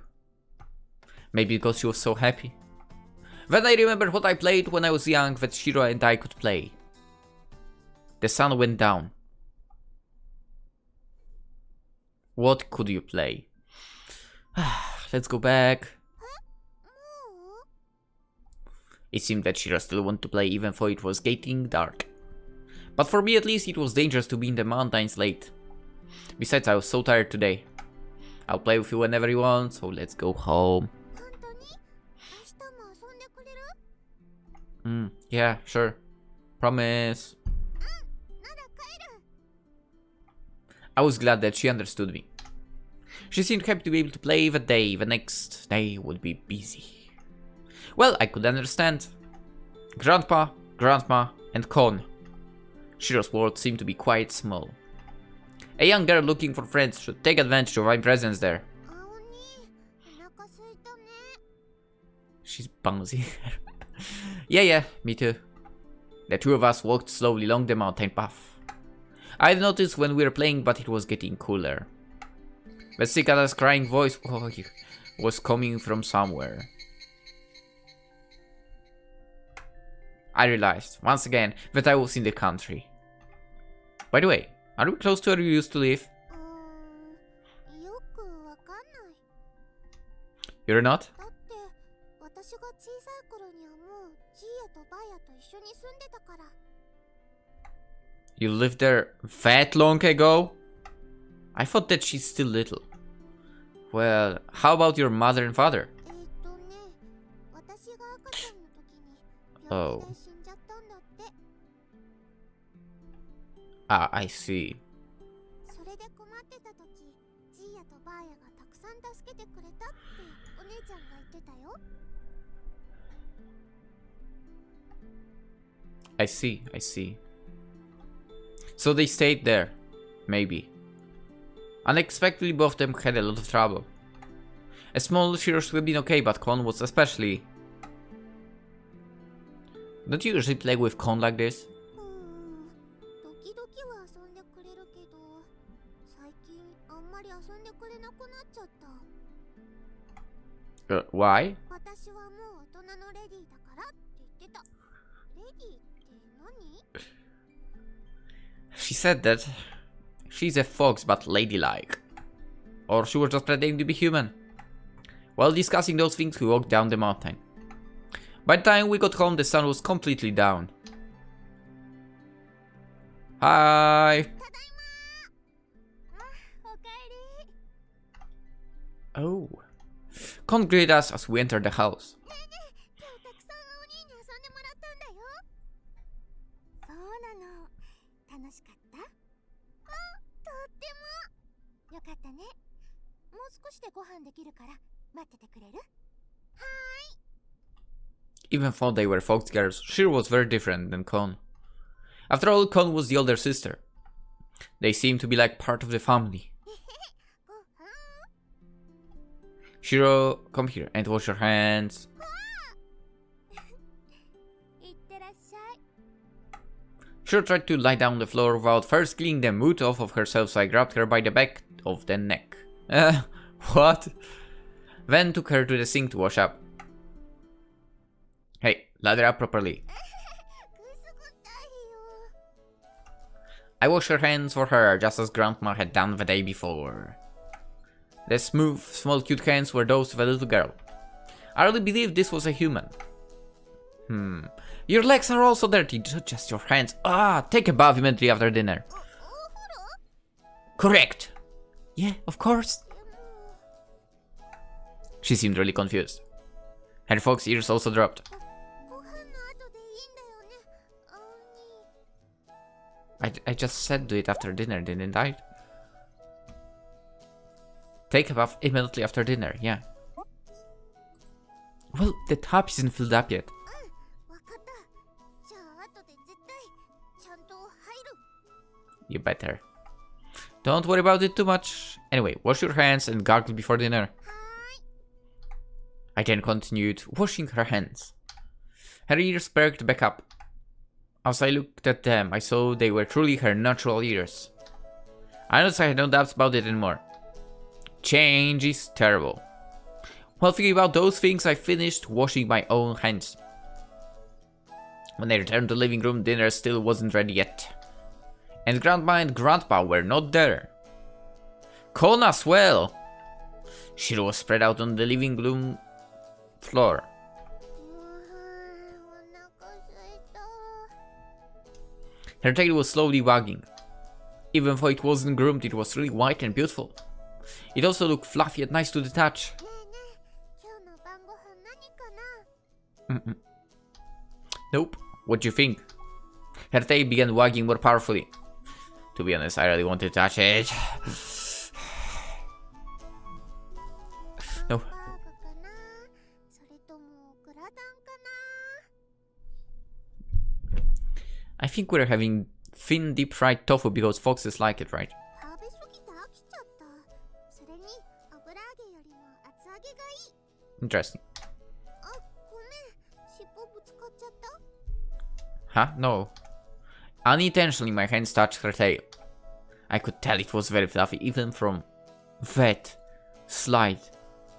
Maybe because she was so happy. Then I remembered what I played when I was young that Shiro and I could play. The sun went down. What could you play? Let's go back. It seemed that Shiro still wanted to play even though it was getting dark. But for me at least it was dangerous to be in the mountains late. Besides, I was so tired today. I'll play with you whenever you want, so let's go home. Yeah, sure. Promise. I was glad that she understood me. She seemed happy to be able to play that day. The next day would be busy. Well, I could understand. Grandpa, Grandma, and Kon. Shiro's world seemed to be quite small. A young girl looking for friends should take advantage of my presence there. She's bouncy. Yeah, me too. The two of us walked slowly along the mountain path. I noticed when we were playing, but it was getting cooler. The cicada's crying voice was coming from somewhere. I realized, once again, that I was in the country. By the way, are we close to where you used to live? You're not? You lived there that long ago? I thought that she's still little. Well, how about your mother and father? Oh. Ah, I see. I see. So they stayed there. Maybe. Unexpectedly, both of them had a lot of trouble. A small Shiro should have been okay, but Kon was especially... Don't you usually play with Kon like this? Why? She said that she's a fox but ladylike. Or she was just pretending to be human. While discussing those things, we walked down the mountain. By the time we got home, the sun was completely down. Hi! Oh. Kon greeted us as we entered the house. Even though they were fox girls, Shiro was very different than Kon. After all, Kon was the older sister. They seemed to be like part of the family. Shiro, come here and wash your hands. Shiro tried to lie down on the floor without first cleaning the mood off of herself, so I grabbed her by the back of the neck. What? Then took her to the sink to wash up. Hey, lather up properly. I washed her hands for her, just as Grandma had done the day before. The smooth, small, cute hands were those of a little girl. I really believe this was a human. Your legs are also dirty, not just your hands. Take a bath immediately after dinner. Correct. Yeah, of course. She seemed really confused. Her fox ears also dropped. I just said do it after dinner, didn't I? Take a bath immediately after dinner, yeah. Well, the tub isn't filled up yet. You better. Don't worry about it too much. Anyway, wash your hands and gargle before dinner. I then continued washing her hands. Her ears perked back up. As I looked at them, I saw they were truly her natural ears. I noticed I had no doubts about it anymore. Change is terrible. While thinking about those things, I finished washing my own hands. When I returned to the living room, dinner still wasn't ready yet. And Grandma and Grandpa were not there. Con as well! She was spread out on the living room floor. お腹すいた。 Her tail was slowly wagging. Even though it wasn't groomed, it was really white and beautiful. It also looked fluffy and nice to the touch. ねえねえ、今日の晩ご飯何かな？ Nope. What do you think? Her tail began wagging more powerfully. To be honest, I really wanted to touch it. No. ハンバーグかな？それともグラタンかな？ I think we're having thin deep fried tofu because foxes like it, right? 食べ過ぎて飽きちゃった。それに油揚げよりも厚揚げがいい。 Interesting. あ、ごめん。尻尾ぶつかっちゃった。 Huh? No. Unintentionally, my hands touched her tail. I could tell it was very fluffy, even from that slight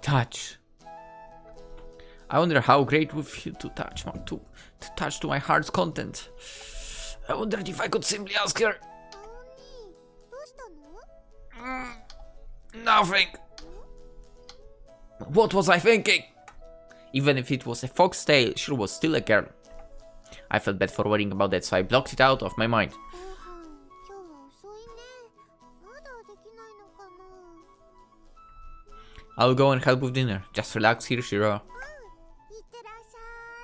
touch. I wonder how great it would feel to touch to my heart's content. I wondered if I could simply ask her. 青に、どうしたの？ Nothing. What was I thinking? Even if it was a fox tail, she was still a girl. I felt bad for worrying about that, so I blocked it out of my mind. ご飯、今日は遅いね。まだできないのかな？ I'll go and help with dinner. Just relax here, Shiro. いってらっしゃ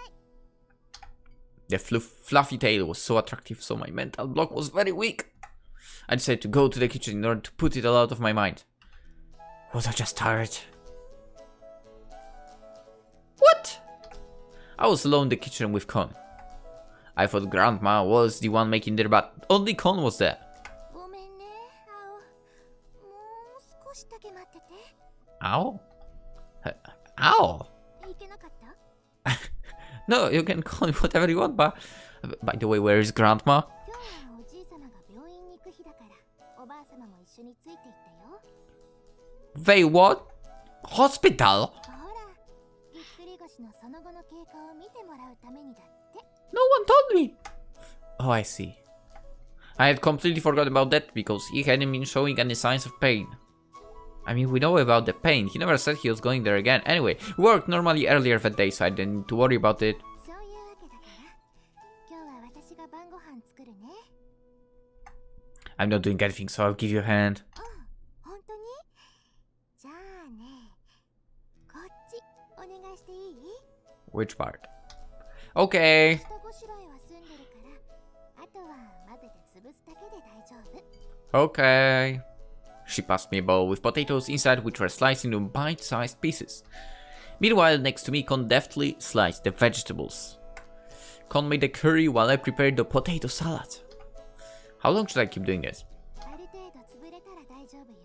い。 The fluffy tail was so attractive, so my mental block was very weak. I decided to go to the kitchen in order to put it all out of my mind. Was I just tired? What? I was alone in the kitchen with Con. I thought Grandma was the one making dinner, but only Con was there. ごめんね、青。もう少しだけ待ってて。 Ow? Ow? いけなかった？ No, you can call me whatever you want, but... By the way, where is Grandma? 今日はおじいさまが病院に行く日だから、おばあさまも一緒について行ったよ。 They what? Hospital? ほら、ぎっくり腰のその後の経過を見てもらうためにだって。 No one told me. Oh, I see. I had completely forgotten about that because he hadn't been showing any signs of pain. I mean, we know about the pain. He never said he was going there again. Anyway, we worked normally earlier that day, so I didn't need to worry about it. そういうわけだから、今日は私が晩ご飯作るね。 I'm not doing anything, so I'll give you a hand. 本当に？じゃあね、こっちお願いしていい？ Which part? Okay. 下ごしらえは済んでるから、あとは混ぜて潰すだけで大丈夫。 Okay. She passed me a bowl with potatoes inside, which were sliced into bite-sized pieces. Meanwhile, next to me, Con deftly sliced the vegetables. Con made the curry while I prepared the potato salad. How long should I keep doing this? ある程度潰れたら大丈夫よ。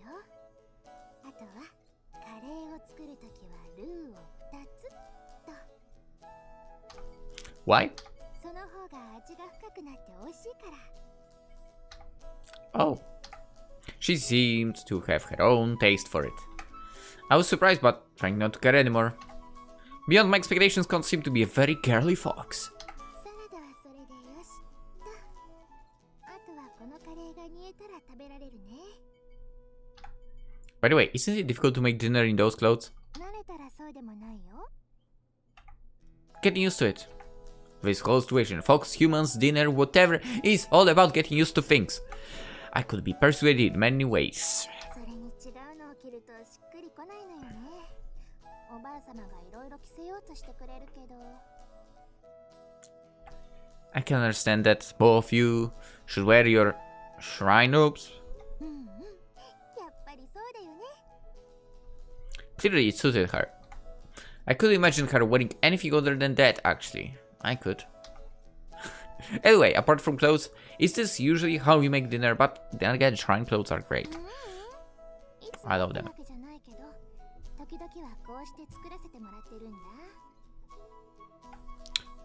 あとはカレーを作るときはルーを2つと。 Why? その方が味が深くなって美味しいから。 Oh. She seemed to have her own taste for it. I was surprised, but trying not to care anymore. Beyond my expectations, Con seemed to be a very girly fox. サラダはそれでよしと。あとはこのカレーが煮えたら食べられるね。 By the way, isn't it difficult to make dinner in those clothes? 慣れたらそうでもないよ。 Getting used to it. This whole situation, fox, humans, dinner, whatever, is all about getting used to things. I could be persuaded in many ways. それに違うのを着るとしっくりこないのよね。おばあさまがいろいろ着せようとしてくれるけど。 I can understand that both of you should wear your shrine robes. うんうん。やっぱりそうだよね。 Clearly, it suited her. I couldn't imagine her wearing anything other than that, actually. I could. Anyway, apart from clothes, is this usually how you make dinner? But then again, shrine clothes are great. いつも I love them. わけじゃないけど、時々はこうして作らせてもらってるんだ。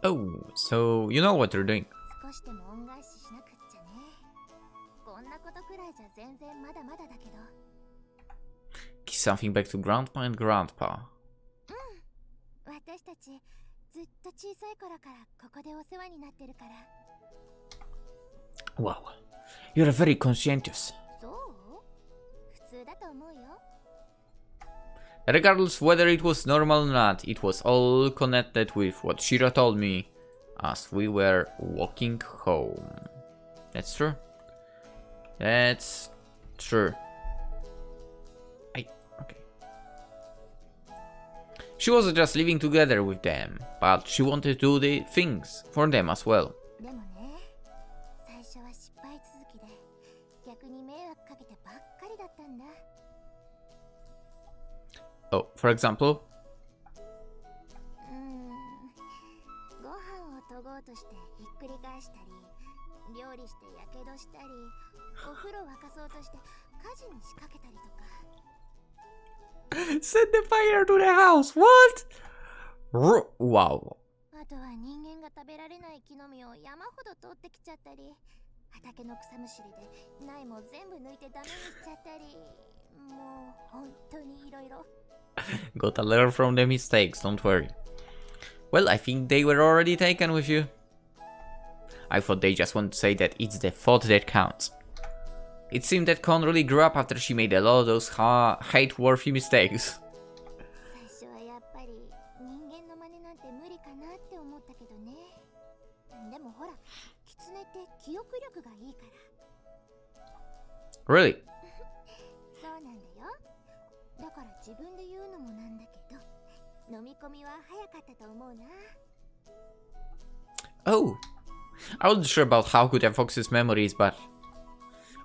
Oh, so you know what you're doing. 少しでも恩返ししなくっちゃね。こんなことくらいじゃ全然まだまだだけど。 Give something back to Grandma and Grandpa. うん。ちずっと小さい頃からここでお世話になってるから。 Wow. You're very conscientious. そう？普通だと思うよ。 Regardless whether it was normal or not, it was all connected with what Shira told me as we were walking home. That's true. That's true. Okay. She wasn't just living together with them, but she wanted to do the things for them as well. でもね、最初は失敗続きで逆に迷惑かけてばっかりだったんだ。 Oh, for example? ご飯を研ごうとしてひっくり返したり、料理してやけどしたり、お風呂沸かそうとして火事に仕掛けたりとか。 Set the fire to the house. What? Wow. あとは人間が食べられない木の実を山ほど取ってきちゃったり、畑の草むしりで苗も全部抜いてダメにしちゃったり、もう本当にいろいろ。 Got a letter from the mistakes, don't worry. Well, I think they were already taken with you. I thought they just want to say that it's the thought that counts. It seemed that Con really grew up after she made a lot of those hate-worthy mistakes. 最初はやっぱり人間の真似なんて無理かなって思ったけどね。でもほら、キツネって記憶力がいいから。 Really? そうなんだよ。だから自分で言うのもなんだけど、飲み込みは早かったと思うな。 Oh. I wasn't sure about how good Fox's memories, but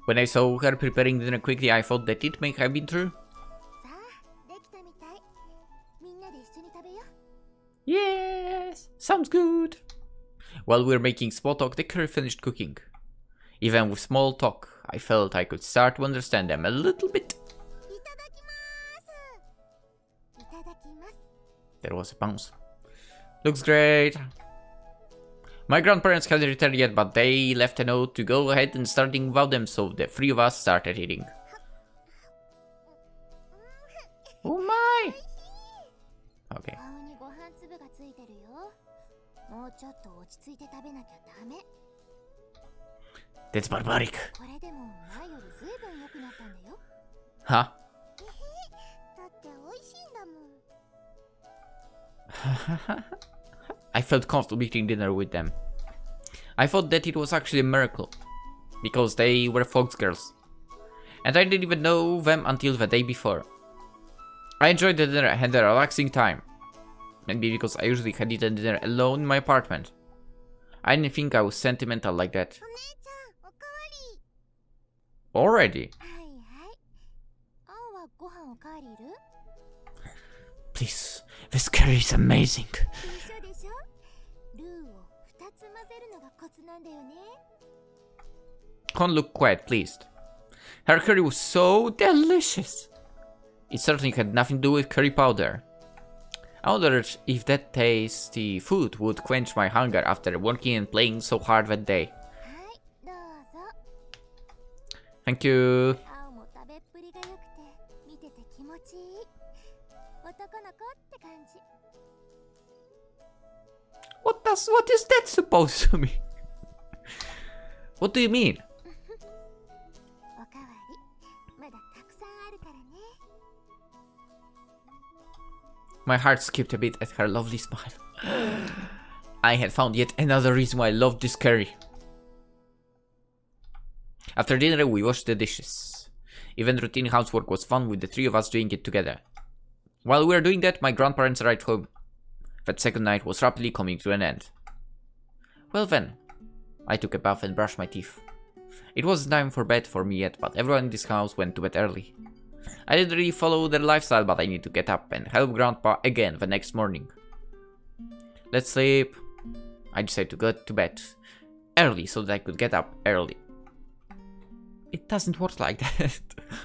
when I saw her preparing dinner quickly, I thought that it may have been true. さあ、できたみたい。みんなで一緒に食べよう。 Yes, sounds good. While we were making small talk, the curry finished cooking. Even with small talk, I felt I could start to understand them a little bit. いただきます。いただきます。 There was a bounce. Looks great. My grandparents hadn't returned yet, but they left a note to go ahead and start thinking about them, so the three of us started eating. Oh my! Okay. 顔にご飯粒がついてるよ。もうちょっと落ち着いて食べなきゃダメ。 That's barbaric. これでも前よりずいぶん良くなったんだよ。 Huh? だって美味しいんだもん。 I felt comfortable eating dinner with them. I thought that it was actually a miracle, because they were fox girls, and I didn't even know them until the day before. I enjoyed the dinner and had a relaxing time, maybe because I usually had eaten dinner alone in my apartment. I didn't think I was sentimental like that. お姉ちゃん、おかわり。 Already? はいはい。あんはご飯おかわりいる？ Please, this curry is amazing. でしょでしょ。ルーを2つ混ぜるのがコツなんだよね。 Con looked quite pleased. Her curry was so delicious. It certainly had nothing to do with curry powder. I wondered if that tasty food would quench my hunger after working and playing so hard that day. はい、どうぞ。 Thank you. 青も食べっぷりが良くて見てて気持ちいい。男の子って感じ。 What is that supposed to mean? What do you mean? おかわりまだたくさんあるからね。 My heart skipped a bit at her lovely smile. I had found yet another reason why I loved this curry. After dinner, we washed the dishes. Even routine housework was fun with the three of us doing it together. While we were doing that, my grandparents arrived home. That second night was rapidly coming to an end. Well then, I took a bath and brushed my teeth. It wasn't time for bed for me yet, but everyone in this house went to bed early. I didn't really follow their lifestyle, but I need to get up and help Grandpa again the next morning. Let's sleep. I decided to go to bed early so that I could get up early. It doesn't work like that.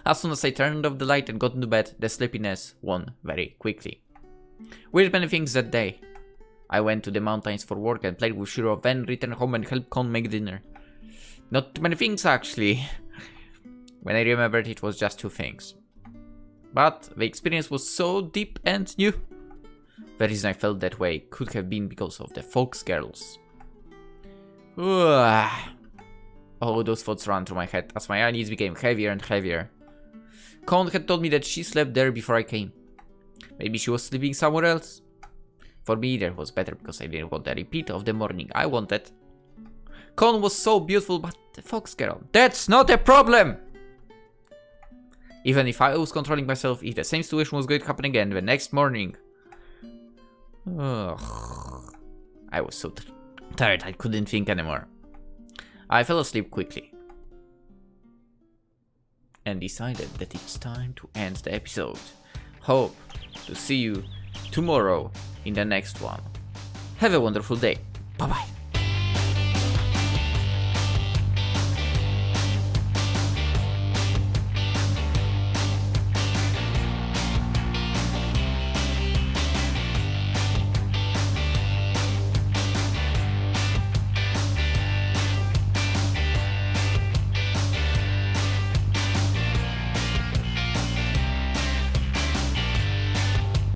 As soon as I turned off the light and got into bed, the sleepiness won very quickly. We did many things that day. I went to the mountains for work and played with Shiro, then returned home and helped Kon make dinner. Not too many things actually. When I remembered, it was just 2 things. But the experience was so deep and new. The reason I felt that way could have been because of the fox girls. Ugh. All those thoughts ran through my head as my eyelids became heavier and heavier. Con had told me that she slept there before I came. Maybe she was sleeping somewhere else? For me, that was better because I didn't want a repeat of the morning I wanted. Con was so beautiful, but the fox girl, that's not a problem! Even if I was controlling myself, if the same situation was going to happen again the next morning. Ugh. I was so tired I couldn't think anymore. I fell asleep quickly. And decided that it's time to end the episode. Hope to see you tomorrow in the next one. Have a wonderful day. Bye bye.